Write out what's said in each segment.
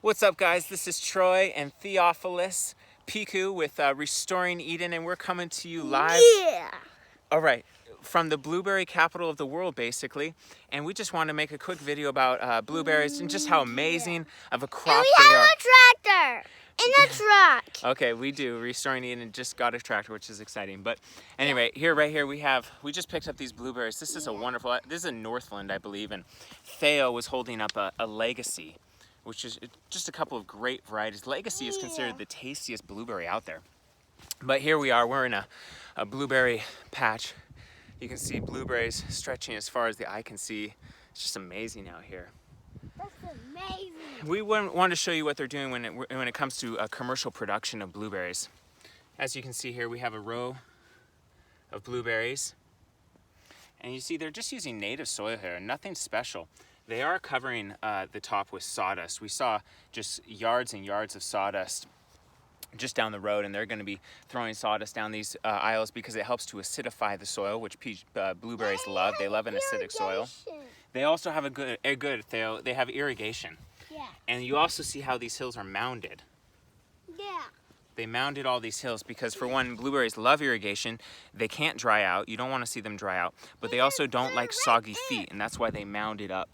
What's up, guys? This is Troy and Theophilus Piku with Restoring Eden, and we're coming to you live. Yeah. All right, from the blueberry capital of the world, basically. And we just want to make a quick video about blueberries and just how amazing of a crop And they we are. have a tractor and a truck. Okay, we do. Restoring Eden just got a tractor, which is exciting. But anyway, right here, we just picked up these blueberries. This is a wonderful, this is in Northland, I believe. And Theo was holding up a Legacy, which is just a couple of great varieties. Legacy is considered the tastiest blueberry out there. But here we are, we're in a blueberry patch. You can see blueberries stretching as far as the eye can see. It's just amazing out here. That's amazing. We want to show you what they're doing when it comes to commercial production of blueberries. As you can see here, we have a row of blueberries. And you see they're just using native soil here, nothing special. They are covering the top with sawdust. We saw just yards and yards of sawdust just down the road, and they're going to be throwing sawdust down these aisles because it helps to acidify the soil, which blueberries love. They love an acidic soil. They also have they have irrigation. Yeah. And you also see how these hills are mounded. Yeah. They mounded all these hills because, for one, blueberries love irrigation. They can't dry out. You don't want to see them dry out. But they also don't like soggy feet, and that's why they mounded up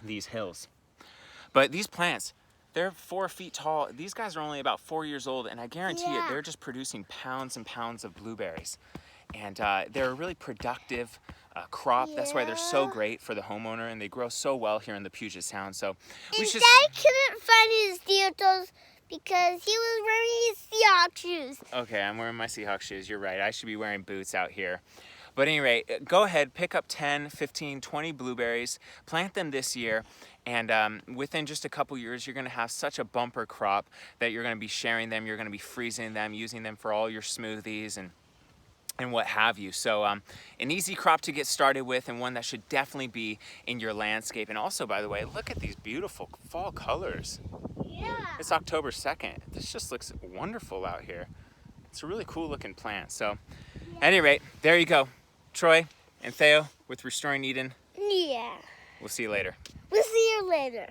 these hills. But these plants, they're 4 feet tall. These guys are only about 4 years old, and I guarantee it, they're just producing pounds and pounds of blueberries. And they're a really productive crop. That's why they're so great for the homeowner, and they grow so well here in the Puget Sound. So Dad couldn't find his steel toes because he was wearing his Seahawks shoes. Okay, I'm wearing my Seahawks shoes. You're right. I should be wearing boots out here. But anyway, go ahead, pick up 10, 15, 20 blueberries, plant them this year, and within just a couple years, you're going to have such a bumper crop that you're going to be sharing them, you're going to be freezing them, using them for all your smoothies and what have you. So an easy crop to get started with, and one that should definitely be in your landscape. And also, by the way, look at these beautiful fall colors. Yeah. It's October 2nd. This just looks wonderful out here. It's a really cool looking plant. So at any rate, there you go. Troy and Theo with Restoring Eden. Yeah. We'll see you later. We'll see you later.